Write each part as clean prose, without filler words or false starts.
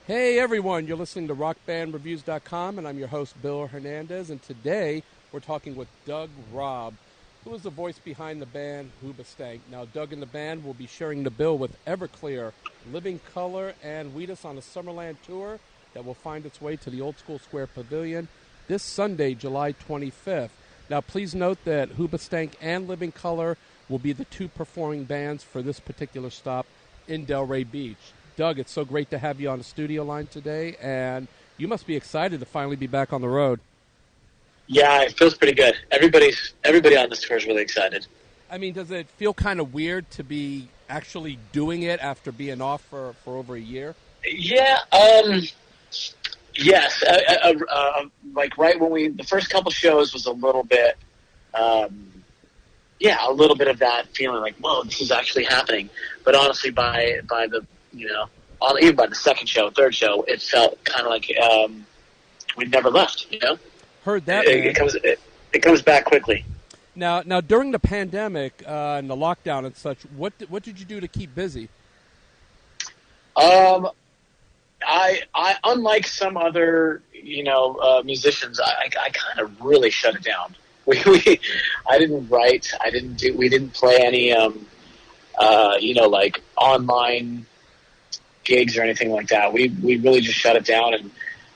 Hey everyone, you're listening to rockbandreviews.com, and I'm your host Bill Hernandez, and today we're talking with Doug Robb, who is the voice behind the band Hoobastank. Now Doug and the band will be sharing the bill with Everclear, Living Colour, and Wheatus on a Summerland tour that will find its way to the Old School Square Pavilion this Sunday, July 25th. Now please note that Hoobastank and Living Colour will be the two performing bands for this particular stop in Delray Beach. Doug, it's so great to have you on the studio line today, and you must be excited to finally be back on the road. Yeah, it feels pretty good. Everybody on this tour is really excited. I mean, does it feel kind of weird to be actually doing it after being off for over a year? Yeah, yes. Like right when the first couple shows was a little bit, a little bit of that feeling like, whoa, this is actually happening. But honestly, by the even by the second show, third show, it felt kind of like we'd never left. Heard that. It comes back quickly. Now, during the pandemic and the lockdown and such, what did you do to keep busy? I unlike some other musicians, I kind of really shut it down. I didn't write. We didn't play any like online gigs or anything like that. We really just shut it down, and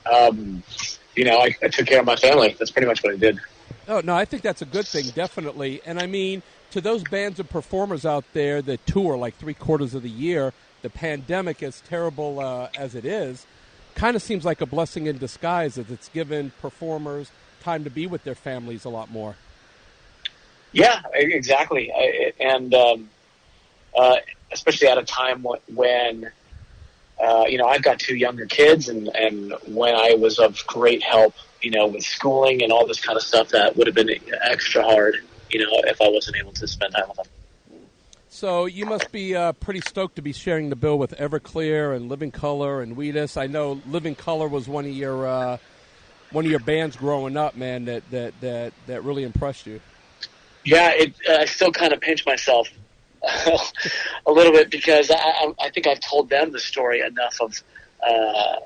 I took care of my family. That's pretty much what I did. Oh no, I think that's a good thing, definitely. And I mean, to those bands and performers out there that tour like 3/4 of the year, the pandemic, as terrible as it is, kind of seems like a blessing in disguise, as it's given performers time to be with their families a lot more. Yeah, exactly, and especially at a time when I've got two younger kids, and when I was of great help, with schooling and all this kind of stuff, that would have been extra hard, if I wasn't able to spend time with them. So you must be pretty stoked to be sharing the bill with Everclear and Living Colour and Wheatus. I know Living Colour was one of your bands growing up, man. That really impressed you. Yeah, I still kind of pinch myself a little bit, because I think I've told them the story enough of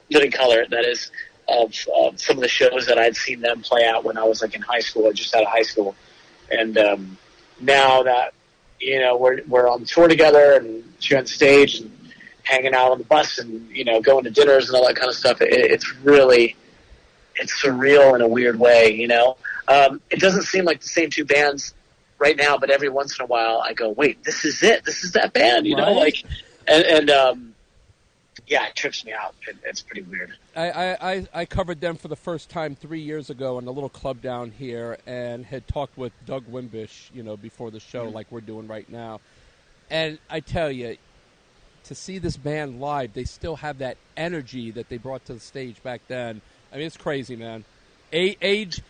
Living Colour, that is, of some of the shows that I'd seen them play out when I was like in high school or just out of high school. And now that, we're on tour together and sharing the stage and hanging out on the bus and, going to dinners and all that kind of stuff, it's surreal in a weird way, It doesn't seem like the same two bands right now, but every once in a while I go, wait, this is it. This is that band, right? It trips me out. It's pretty weird. I covered them for the first time 3 years ago in a little club down here, and had talked with Doug Wimbish, before the show, like we're doing right now. And I tell you, to see this band live, they still have that energy that they brought to the stage back then. I mean, it's crazy, man. Age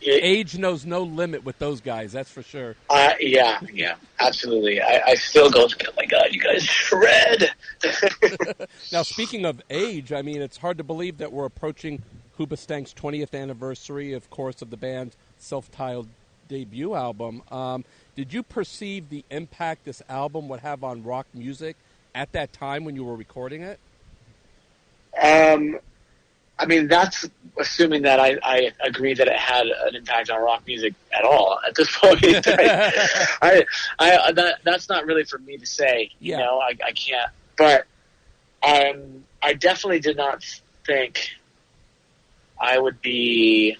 knows no limit with those guys, that's for sure. Yeah, absolutely. I still go, oh my God, you guys shred. Now, speaking of age, I mean, it's hard to believe that we're approaching Hoobastank's 20th anniversary, of course, of the band's self-titled debut album. Did you perceive the impact this album would have on rock music at that time when you were recording it? I mean, that's assuming that I agree that it had an impact on rock music at all at this point. That's not really for me to say. Yeah. I can't. But I definitely did not think I would be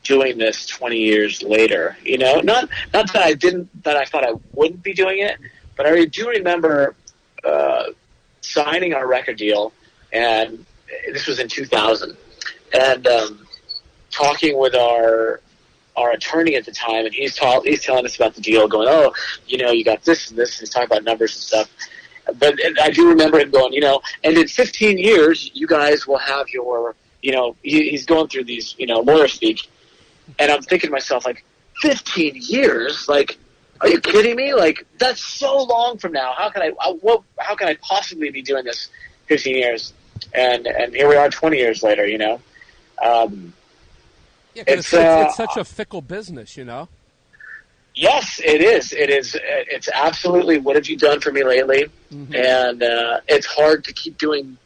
doing this 20 years later. Not that I thought I wouldn't be doing it, but I do remember signing our record deal, and this was in 2000, and talking with our attorney at the time, and he's telling us about the deal, going, oh, you got this and this, and he's talking about numbers and stuff. But I do remember him going, and in 15 years, you guys will have your, he's going through these, lawyer speak, and I'm thinking to myself, like, 15 years? Like, are you kidding me? Like, that's so long from now. How can I possibly be doing this 15 years? And here we are 20 years later, It's such a fickle business, Yes, it is. It's absolutely, what have you done for me lately? Mm-hmm. And it's hard to keep doing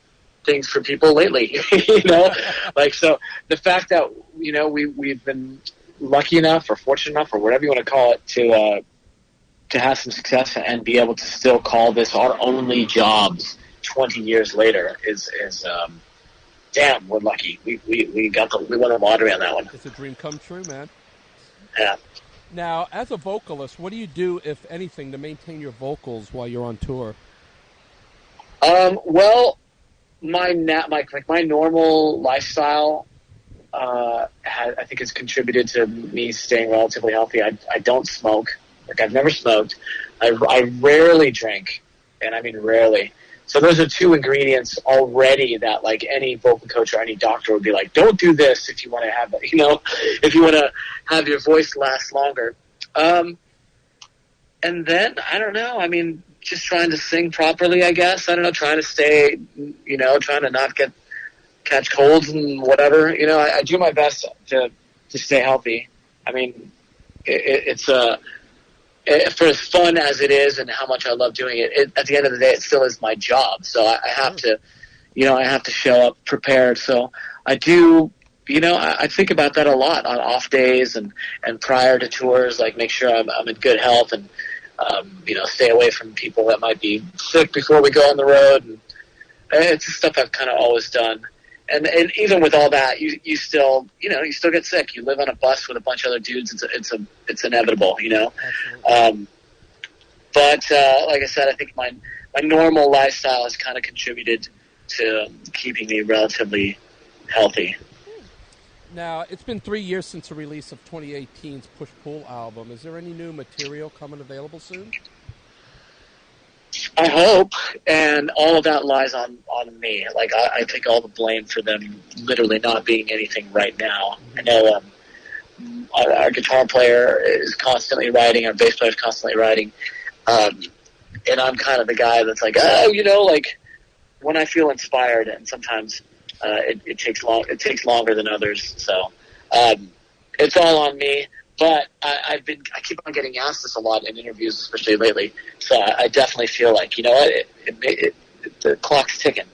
things for people lately. You know, like, so the fact that, you know, we've been lucky enough or fortunate enough or whatever you want to call it to have some success and be able to still call this our only jobs 20 years later is damn, we're lucky. We won the lottery on that one. It's a dream come true, man. Yeah. Now, as a vocalist, what do you do, if anything, to maintain your vocals while you're on tour? Well, my normal lifestyle, I think has contributed to me staying relatively healthy. I don't smoke. Like, I've never smoked. I rarely drink, and I mean rarely. So those are two ingredients already that, like, any vocal coach or any doctor would be like, don't do this if you want to have, you know, if you want to have your voice last longer. And then, I don't know, I mean, just trying to sing properly, I guess. I don't know, trying to stay, you know, trying to not catch colds and whatever. You know, I do my best to stay healthy. I mean, it's for as fun as it is and how much I love doing it, at the end of the day, it still is my job. So I have to, you know, I have to show up prepared. So I do, you know, I think about that a lot on off days and prior to tours, like make sure I'm in good health and, you know, stay away from people that might be sick before we go on the road. And it's stuff I've kind of always done. And even with all that, you still, you know, you still get sick. You live on a bus with a bunch of other dudes. It's inevitable, you know. But like I said, I think my normal lifestyle has kind of contributed to keeping me relatively healthy. Now, it's been 3 years since the release of 2018's Push-Pull album. Is there any new material coming available soon? I hope, and all of that lies on me. Like, I take all the blame for them literally not being anything right now. I know our guitar player is constantly writing, our bass player is constantly writing, and I'm kind of the guy that's like, oh, you know, like, when I feel inspired, and sometimes it takes longer than others, so it's all on me. But I keep on getting asked this a lot in interviews, especially lately. So I definitely feel like, you know what, the clock's ticking.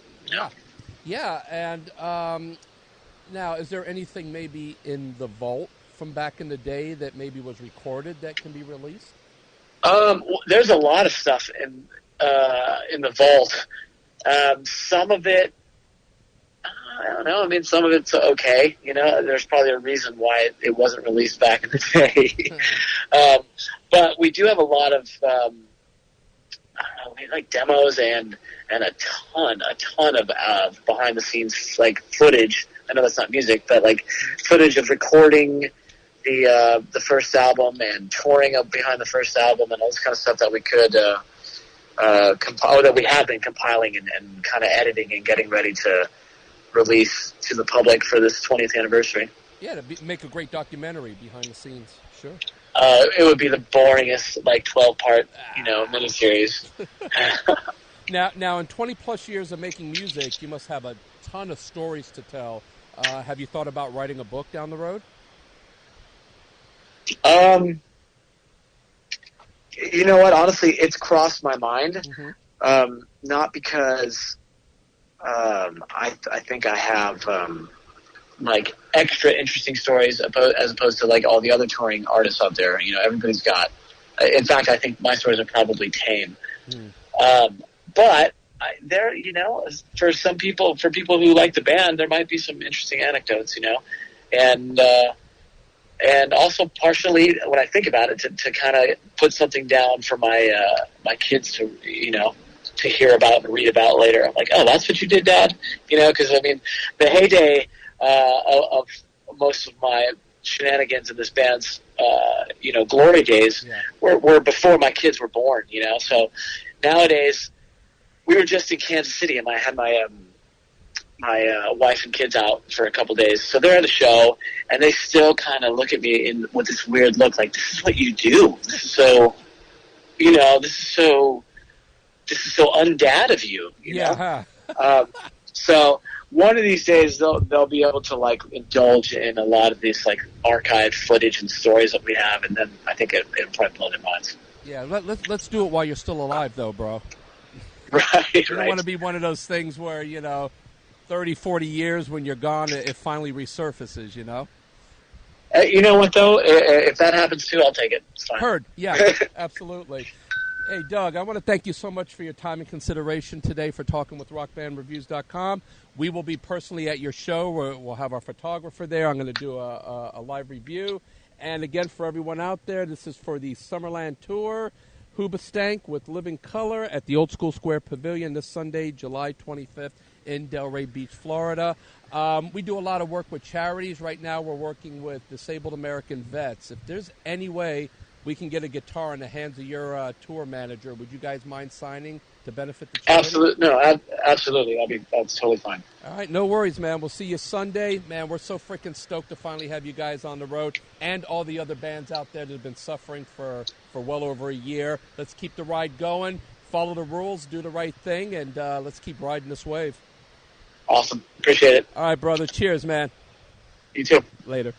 Yeah. And now, is there anything maybe in the vault from back in the day that maybe was recorded that can be released? There's a lot of stuff in the vault. Some of it, I don't know. I mean, some of it's okay. You know, there's probably a reason why it wasn't released back in the day. But we do have a lot of, I don't know, like demos and a ton of behind the scenes, like, footage. I know that's not music, but like footage of recording the first album and touring up behind the first album and all this kind of stuff that we could compile, that we have been compiling and kind of editing and getting ready to release to the public for this 20th anniversary. Yeah, make a great documentary behind the scenes. Sure. It would be the boringest, like, 12-part, you know, miniseries. Now, in 20 plus years of making music, you must have a ton of stories to tell. Have you thought about writing a book down the road? You know what? Honestly, it's crossed my mind. Not because I think I have like extra interesting stories as opposed to like all the other touring artists out there. You know, everybody's got. In fact, I think my stories are probably tame. But there, you know, for people who like the band, there might be some interesting anecdotes. You know, and also partially when I think about it, to kind of put something down for my my kids to, you know, to hear about and read about later. I'm like, oh, that's what you did, Dad? You know, because, I mean, the heyday of most of my shenanigans in this band's, you know, glory days were before my kids were born, you know. So nowadays, we were just in Kansas City, and I had my my wife and kids out for a couple days. So they're at a show, and they still kind of look at me with this weird look, like, this is what you do. This is so, you know, this is so undad of you, you know? So one of these days they'll be able to, like, indulge in a lot of these, like, archived footage and stories that we have, and then I think it'll probably blow their minds. Yeah, let's do it while you're still alive, though, bro. Right. You don't want to be one of those things where, you know, 30, 40 years when you're gone, it finally resurfaces, you know? You know what, though? If that happens, too, I'll take it. It's fine. Heard. Yeah, absolutely. Hey, Doug, I want to thank you so much for your time and consideration today for talking with rockbandreviews.com. We will be personally at your show. We'll have our photographer there. I'm going to do a live review. And again, for everyone out there, this is for the Summerland Tour, Hoobastank with Living Color at the Old School Square Pavilion this Sunday, July 25th in Delray Beach, Florida. We do a lot of work with charities. Right now we're working with Disabled American Vets. If there's any way we can get a guitar in the hands of your tour manager, would you guys mind signing to benefit the charity? Absolutely. No, absolutely. That's totally fine. All right, no worries, man. We'll see you Sunday. Man, we're so freaking stoked to finally have you guys on the road and all the other bands out there that have been suffering for well over a year. Let's keep the ride going, follow the rules, do the right thing, and let's keep riding this wave. Awesome. Appreciate it. All right, brother. Cheers, man. You too. Later.